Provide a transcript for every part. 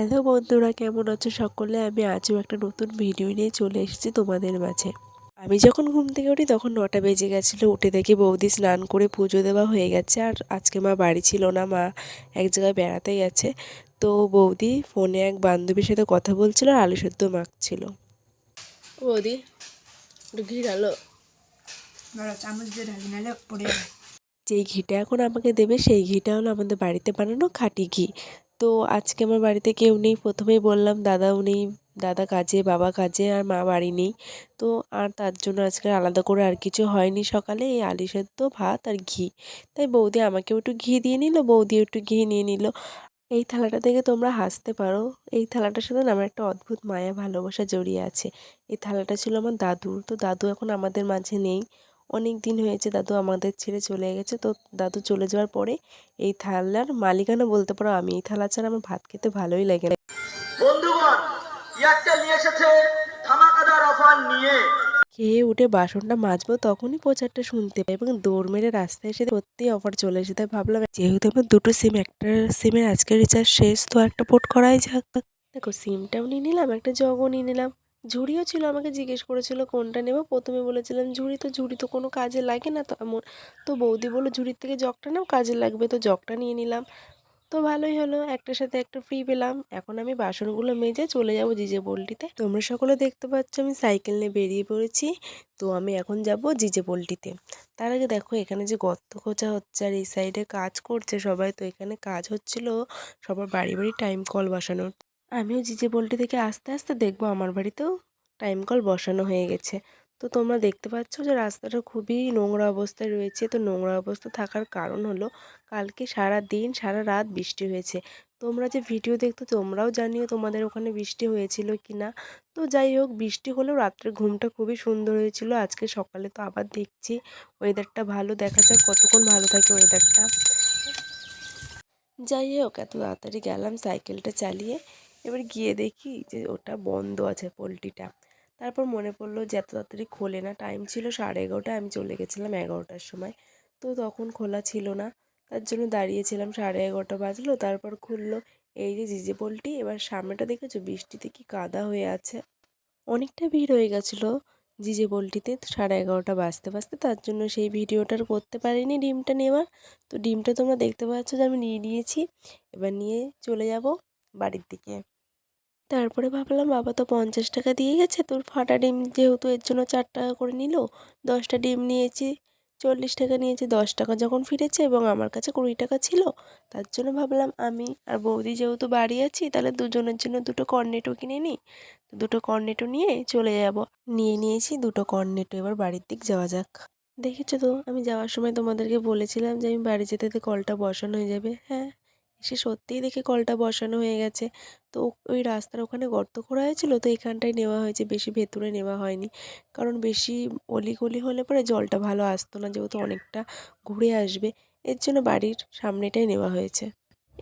Hello বন্ধুরা, কেমন আছো সকলে? আমি আজও একটা নতুন ভিডিও নিয়ে চলে এসেছি তোমাদের মাঝে। আমি যখন ঘুম থেকে উঠি তখন 9টা বেজে গেছিলো। উঠে দেখি বৌদি স্নান করে পুজো দেওয়া হয়ে গেছে। আর আজকে মা বাড়ি ছিল না, মা এক জায়গায় বেড়াতে গেছে। তো বৌদি ফোনে এক বান্ধবীর সাথে কথা বলছিল আর আলু সেদ্ধ মাখছিল। বৌদি একটু ঘি ঢালো। চামচ দিয়ে ঢালি নাহলে পড়ে যাবে। যেই ঘিটা এখন আমাকে দেবে সেই ঘিটা হলো আমাদের বাড়িতে বানানো খাঁটি ঘি। তো আজকে আমার বাড়িতে কেউ নেই, প্রথমেই বললাম দাদাও নেই, দাদা কাজে, বাবা কাজে, আর মা বাড়ি নেই। তো আর তার জন্য আজকে আলাদা করে আর কিছু হয়নি সকালে, এই আলু সেদ্ধ ভাত আর ঘি। তাই বৌদি আমাকেও একটু ঘি দিয়ে নিল, বৌদিও একটু ঘি নিয়ে নিল। এই থালাটা দেখে তোমরা হাসতে পারো, এই থালাটার সাথে না আমার একটা অদ্ভুত মায়া ভালোবাসা জড়িয়ে আছে। এই থালাটা ছিল আমার দাদুর। তো দাদু এখন আমাদের মাঝে নেই, অনেক দিন হয়েছে দাদু আমাদের ছেড়ে চলে গেছে। তো দাদু চলে যাওয়ার পরে এই থালার মালিকানা বলতে পারো আমি। এই থালা ছাড়া আমার ভাত খেতে ভালোই লাগে না। বন্ধুগণ, এয়ারটেল নিয়ে এসেছে ধামাকাদার অফার নিয়ে। খেয়ে উঠে বাসনটা মাজবো তখনই প্রচারটা শুনতে পাই এবং দৌড় মেরে রাস্তায় এসে সত্যিই অফার চলে এসে। তাই ভাবলাম যেহেতু আমার দুটো সিম, একটা সিমের আজকের রিচার্জ শেষ, তো একটা পোর্ট করাই যাক। দেখো সিমটাও নিয়ে নিলাম, একটা জগও নিয়ে নিলাম। ঝুড়িও ছিল, আমাকে জিজ্ঞেস করেছিল কোনটা নেব। প্রথমে বলেছিলাম ঝুড়ি, তো ঝুড়ি তো কোনো কাজে লাগে না তো এমন। তো বৌদি বললো ঝুড়ির থেকে জগটা নাও, কাজে লাগবে। তো জগটা নিয়ে নিলাম। তো ভালোই হলো, একটার সাথে একটা ফ্রি পেলাম। এখন আমি বাসনগুলো মেজে চলে যাব জিজে পোল্টিতে। তোমরা সকলে দেখতে পাচ্ছ আমি সাইকেল নিয়ে বেরিয়ে পড়েছি। তো আমি এখন যাব জিজে পোল্টিতে। তার আগে দেখো এখানে যে গর্ত খোঁচা হচ্ছে আর এই সাইডে কাজ করছে সবাই। তো এখানে কাজ হচ্ছিল সবার বাড়ি বাড়ি টাইম কল বসানোর। আমিও জিজে পোল্ট্রি থেকে আস্তে আস্তে দেখবো আমার বাড়িতেও টাইম কল বসানো হয়ে গেছে। তো তোমরা দেখতে পাচ্ছ যে রাস্তাটা খুবই নোংরা অবস্থায় রয়েছে। তো নোংরা অবস্থা থাকার কারণ হলো কালকে সারা দিন সারা রাত বৃষ্টি হয়েছে। তোমরা যে ভিডিও দেখতো তোমরাও জানিও তোমাদের ওখানে বৃষ্টি হয়েছিল কি না। তো যাই হোক, বৃষ্টি হলেও রাত্রে ঘুমটা খুবই সুন্দর হয়েছিল। আজকে সকালে তো আবার দেখছি ওয়েদারটা ভালো, দেখা যাক কতক্ষণ ভালো থাকে ওয়েদারটা। যাই হোক, এত তাড়াতাড়ি গেলাম সাইকেলটা চালিয়ে। এবার গিয়ে দেখি যে ওটা বন্ধ আছে পোল্ট্রিটা। তারপর মনে পড়লো যে এত তাড়াতাড়ি খোলে না, টাইম ছিল 11:30, আমি চলে গেছিলাম 11টার সময়। তো তখন খোলা ছিল না, তার জন্য দাঁড়িয়েছিলাম। 11:30 বাজলো, তারপর খুললো। এই যে জিজে পোল্ট্রি, এবার সামনেটা দেখেছো বৃষ্টিতে কি কাদা হয়ে আছে। অনেকটা ভিড় হয়ে গেছিলো জিজে পোল্ট্রিতে 11:30 বাজতে বাজতে। তার জন্য সেই ভিডিওটা আর করতে পারিনি ডিমটা নেওয়ার। তো ডিমটা তোমরা দেখতে পাচ্ছ যে আমি নিয়ে নিয়েছি। এবার নিয়ে চলে যাব বাড়ির দিকে। তারপরে ভাবলাম বাবা তো 50 টাকা দিয়ে গেছে, তোর ফাটা ডিম যেহেতু এর জন্য 4 টাকা করে নিল। 10টা ডিম নিয়েছি, 40 টাকা নিয়েছি। 10 টাকা যখন ফিরেছে এবং আমার কাছে 20 টাকা ছিল, তার জন্য ভাবলাম আমি আর বৌদি যেহেতু বাড়ি আছি তাহলে দুজনের জন্য দুটো কর্নেটো কিনে নিই। তো দুটো কর্নেটো নিয়ে চলে যাব। নিয়ে নিয়েছি দুটো কর্নেটো, এবার বাড়ির দিক যাওয়া যাক। দেখেছো তো আমি যাওয়ার সময় তোমাদেরকে বলেছিলাম যে আমি বাড়ি যেতে যেতে কলটা বসানো হয়ে যাবে। হ্যাঁ, এসে সত্যিই দেখি কলটা বসানো হয়ে গেছে। তো ওই রাস্তার ওখানে গর্ত করা হয়েছিল, তো এখানটায় নেওয়া হয়েছে, বেশি ভেতরে নেওয়া হয়নি। কারণ বেশি অলিগলি হলে পরে জলটা ভালো আসতো না, যেহেতু অনেকটা ঘুরে আসবে। এর জন্য বাড়ির সামনেটাই নেওয়া হয়েছে।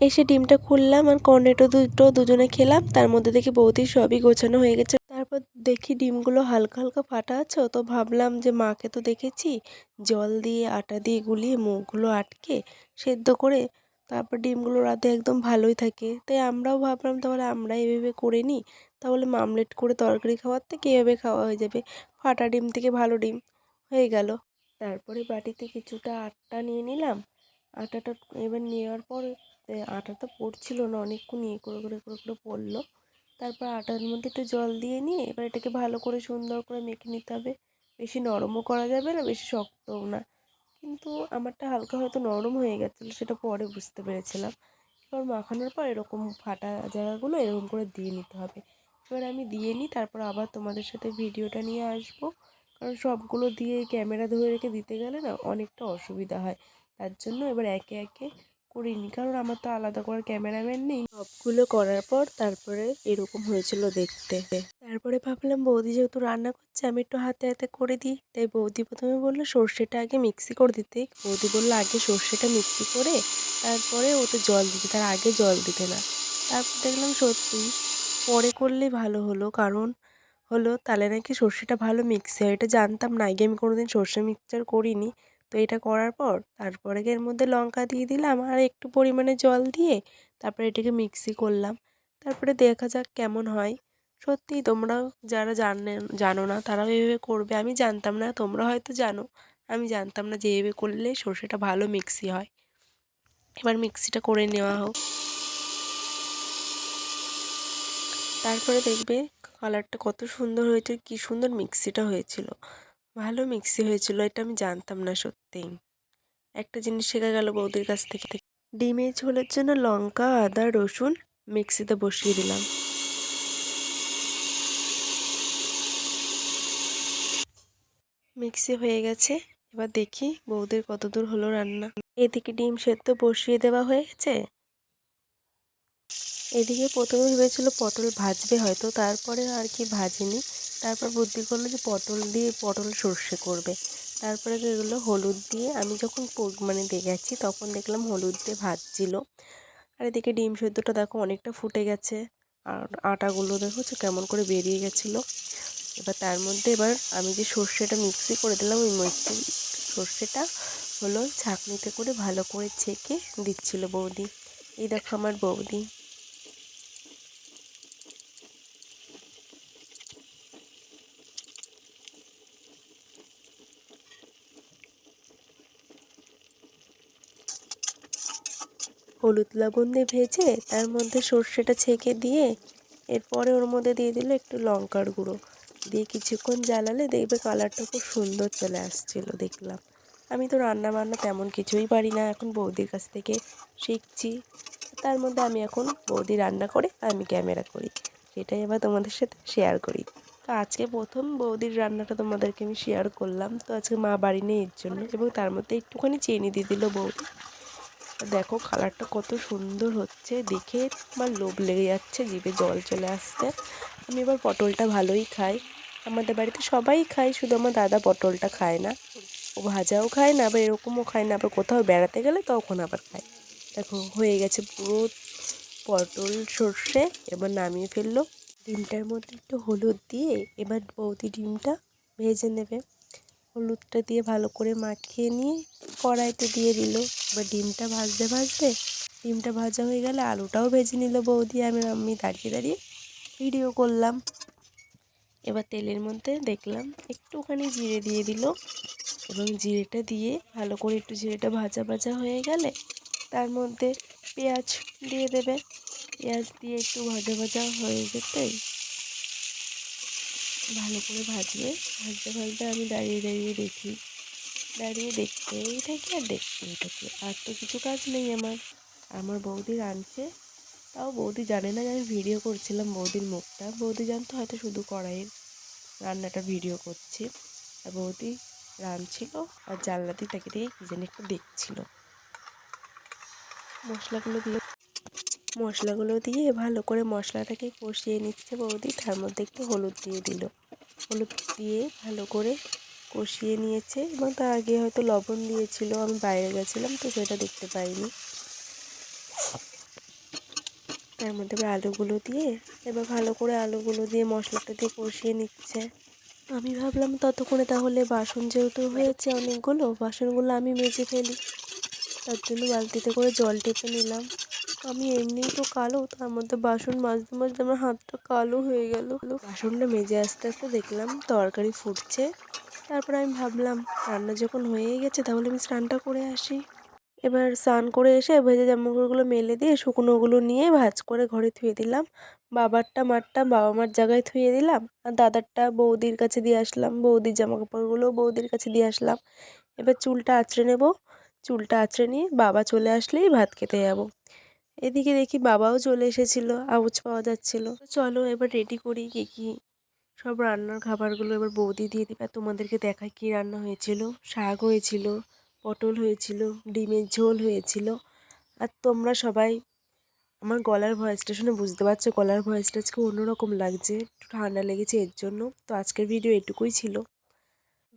এসে ডিমটা খুললাম আর কর্নেটো দুটো দুজনে খেলাম। তার মধ্যে দেখি বৌদির সবই গোছানো হয়ে গেছে। তারপর দেখি ডিমগুলো হালকা হালকা ফাটা আছে। তো ভাবলাম যে মাকে তো দেখেছি জল দিয়ে আটা দিয়ে গুলিয়ে মুখগুলো আটকে সেদ্ধ করে তারপর ডিমগুলো রাতে একদম ভালোই থাকে। তাই আমরাও ভাবলাম তাহলে আমরা এভাবে করে নিই, তাহলে মামলেট করে তরকারি খাওয়ার থেকে এভাবে খাওয়া হয়ে যাবে। ফাটা ডিম থেকে ভালো ডিম হয়ে গেল। তারপরে বাটিতে কিছুটা আটা নিয়ে নিলাম। আটাটা এবার নেওয়ার পরে আটাটা পড়ছিল না, অনেকক্ষণ ইয়ে করে করে করে করে পড়লো। তারপর আটার মধ্যে একটু জল দিয়ে নিয়ে এবার এটাকে ভালো করে সুন্দর করে মেখে নিতে হবে। বেশি নরমও করা যাবে না, বেশি শক্তও না। কিন্তু আমারটা হালকা হয়তো নরম হয়ে গেছিলো, সেটা পরে বুঝতে পেরেছিলাম। এবার মাখানোর পর এরকম ফাটা জায়গাগুলো এরকম করে দিয়ে নিতে হবে। এবার আমি দিয়ে নিই, তারপর আবার তোমাদের সাথে ভিডিওটা নিয়ে আসবো। কারণ সবগুলো দিয়ে ক্যামেরা ধরে রেখে দিতে গেলে না অনেকটা অসুবিধা হয়। তার জন্য এবার একে একে করিনি, কারণ আমার তো আলাদা করে ক্যামেরাম্যান নেই। সবগুলো করার পর তারপরে এরকম হয়েছিল দেখতে। তারপরে ভাবলাম বৌদি যেহেতু রান্না করছে আমি একটু হাতে হাতে করে দিই। তাই বৌদি প্রথমে বললো সর্ষেটা আগে মিক্সি করে দিতে। বৌদি বললো আগে সর্ষেটা মিক্সি করে তারপরে ওতে জল দিতে, তার আগে জল দিতে না। তারপর দেখলাম সত্যি পরে করলেই ভালো হলো, কারণ হলো তাহলে নাকি সর্ষেটা ভালো মিক্সি হয়। এটা জানতাম না, আগে আমি কোনোদিন সর্ষে মিক্সচার করিনি। তো এটা করার পর তারপরে এর মধ্যে লঙ্কা দিয়ে দিলাম আর একটু পরিমাণে জল দিয়ে তারপরে এটাকে মিক্সি করলাম। তারপরে দেখা যাক কেমন হয়। সত্যিই তোমরাও যারা জানো না তারাও এভাবে করবে। আমি জানতাম না, তোমরা হয়তো জানো। আমি জানতাম না যে এভাবে করলে সর্ষেটা ভালো মিক্সি হয়। এবার মিক্সিটা করে নেওয়া হোক। তারপরে দেখবে কালারটা কত সুন্দর হয়েছে, কি সুন্দর মিক্সিটা হয়েছিল। ভালো মিক্সি হয়েছিল, এটা আমি জানতাম না সত্যিই। একটা জিনিস শেখা গেল বৌদির কাছ থেকে। ডিমের ঝোলের জন্য লঙ্কা, আদা, রসুন মিক্সিতে বসিয়ে দিলাম। মিক্সি হয়ে গেছে, এবার দেখি বৌদির কতদূর হলো রান্না। এদিকে ডিম সেদ্ধ বসিয়ে দেওয়া হয়ে গেছে। এদিকে প্রথমে ভেবেছিল পটল ভাজবে হয়তো, তারপরে আর কি ভাজেনি। তারপর বুদ্ধি করলো যে পটল দিয়ে পটল সর্ষে করবে। তারপরে এগুলো হলুদ দিয়ে আমি যখন মানে গেছি তখন দেখলাম হলুদ দিয়ে ভাজছিল। আর এদিকে ডিম সেদ্ধটা দেখো অনেকটা ফুটে গেছে, আর আটাগুলো দেখো কেমন করে বেরিয়ে গেছিলো। এবার আমি যে সর্ষেটা মিক্সি করে দিলাম, ওই মিক্সি সর্ষেটা হলো ছাঁকনিতে করে ভালো করে ছেঁকে দিচ্ছিল বৌদি। এই দেখো আমার বৌদি। হলুদ লবণ দিয়ে ভেজে তার মধ্যে সর্ষেটা ছেঁকে দিয়ে এরপরে ওর মধ্যে দিয়ে দিল একটু লঙ্কার গুঁড়ো দিয়ে কিছুক্ষণ জ্বালালে দেখবে কালারটা খুব সুন্দর চলে আসছিল। দেখলাম আমি তো রান্না বান্না তেমন কিছুই পারি না, এখন বৌদির কাছ থেকে শিখছি। তার মধ্যে আমি এখন বৌদি রান্না করে আমি ক্যামেরা করি, সেটাই এবার তোমাদের সাথে শেয়ার করি। তো আজকে প্রথম বৌদির রান্নাটা তোমাদেরকে আমি শেয়ার করলাম। তো আজকে মা বাড়ি নেই এর জন্য, এবং তার মধ্যে একটুখানি চিনি দিয়ে দিল বৌদি। দেখো কালারটা কত সুন্দর হচ্ছে, দেখে আমার লোভ লেগে যাচ্ছে, জিভে জল চলে আসছে। আমি এবার পটলটা ভালোই খাই, আমাদের বাড়িতে সবাই খায়, শুধু আমার দাদা পটলটা খায় না। ও ভাজাও খায় না, আবার এরকমও খায় না, আবার কোথাও বেড়াতে গেলে তখন আবার খায়। দেখো হয়ে গেছে পুরো পটল সর্ষে। এবার নামিয়ে ফেললো। ডিমটার মধ্যে একটু হলুদ দিয়ে এবার বৌদি ডিমটা ভেজে নেবে। হলুদটা দিয়ে ভালো করে মাখিয়ে নিয়ে কড়াইতে দিয়ে দিল। এবার ডিমটা ডিমটা ভাজা হয়ে গেলে আলুটাও ভেজে নিল বৌদি। আমি দাঁড়িয়ে দাঁড়িয়ে ভিডিও করলাম। এবার তেলের মধ্যে দেখলাম একটুখানি জিরে দিয়ে দিল, এবং জিরেটা দিয়ে ভালো করে একটু জিরেটা ভাজা ভাজা হয়ে গেলে তার মধ্যে পেঁয়াজ দিয়ে দেবে। পেঁয়াজ দিয়ে একটু ভাজা ভাজা হয়ে যেতেই ভালো করে ভাজতে ভাজতে আমি দাঁড়িয়ে দেখতেই থাকি আর দেখতেই থাকি। আর তো কিছু কাজ নেই আমার বৌদি রাঁধছে। তাও বৌদি জানে না যে আমি ভিডিও করছিলাম বৌদির মুখটা। বৌদি জানতো হয়তো শুধু কড়াইয়ের রান্নাটা ভিডিও করছি, আর বৌদি রাঁধছিল আর জানলা দিয়ে তাকিয়ে কী যেন একটু দেখছিল। মশলাগুলো দিয়ে ভালো করে মশলাটাকে কষিয়ে নিচ্ছে বৌদি। তার মধ্যে একটু হলুদ দিয়ে দিল। হলুদ দিয়ে ভালো করে কষিয়ে নিয়েছে, এবং তার আগে হয়তো লবণ দিয়েছিল, আমি বাইরে গেছিলাম তো সেটা দেখতে পাইনি। তার মধ্যে এবার আলুগুলো দিয়ে এবার ভালো করে আলুগুলো দিয়ে মশলাটা দিয়ে কষিয়ে নিচ্ছে। আমি ভাবলাম ততক্ষণে তাহলে বাসন যেহেতু হয়েছে অনেকগুলো, বাসনগুলো আমি মেজে ফেলি। তার জন্য বালতিতে করে জল টেপে নিলাম। আমি এমনিই তো কালো, তার মধ্যে বাসন মাজতে মাজতে আমার হাতটা কালো হয়ে গেল। বাসনটা মেজে আস্তে আস্তে দেখলাম তরকারি ফুটছে। তারপর আমি ভাবলাম রান্না যখন হয়েই গেছে তাহলে আমি স্নানটা করে আসি। এবার স্নান করে এসে ভেজা জামাকাপড়গুলো মেলে দিয়ে শুকনোগুলো নিয়ে ভাঁজ করে ঘরে ধুয়ে দিলাম। মারটা বাবা মার জায়গায় ধুয়ে দিলাম, আর দাদারটা বৌদির কাছে দিয়ে আসলাম। বৌদির জামাকাপড়গুলো বৌদির কাছে দিয়ে আসলাম। এবার চুলটা আঁচড়ে নেব। চুলটা আঁচড়ে নিয়ে বাবা চলে আসলেই ভাত খেতে যাব। এদিকে দেখি বাবাও চলে এসেছিলো, আউচ পাওয়া যাচ্ছিলো। চলো এবার রেডি করি কী সব রান্নার খাবারগুলো এবার বৌদি দিয়ে দিবে। তোমাদেরকে দেখায় কী রান্না হয়েছিল। শাক হয়েছিল, পটল হয়েছিল, ডিমের ঝোল হয়েছিল। আর তোমরা সবাই আমার গলার ভয়েসটা শুনে বুঝতে পারছো গলার ভয়েসটা আজকে অন্যরকম লাগছে, একটু ঠান্ডা লেগেছে এর জন্য। তো আজকের ভিডিও এটুকুই ছিল।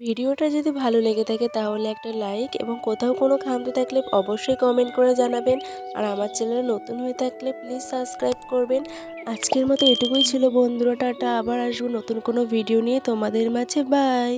ভিডিওটা যদি ভালো লেগে থাকে তাহলে একটা লাইক, এবং কোথাও কোনো খামতি থাকলে অবশ্যই কমেন্ট করে জানাবেন। আর আমার চ্যানেলে নতুন হয়ে থাকলে প্লিজ সাবস্ক্রাইব করবেন। আজকের মতো এটুকুই ছিল বন্ধুরা, টাটা। আবার আসবো নতুন কোনো ভিডিও নিয়ে তোমাদের মাঝে। বাই।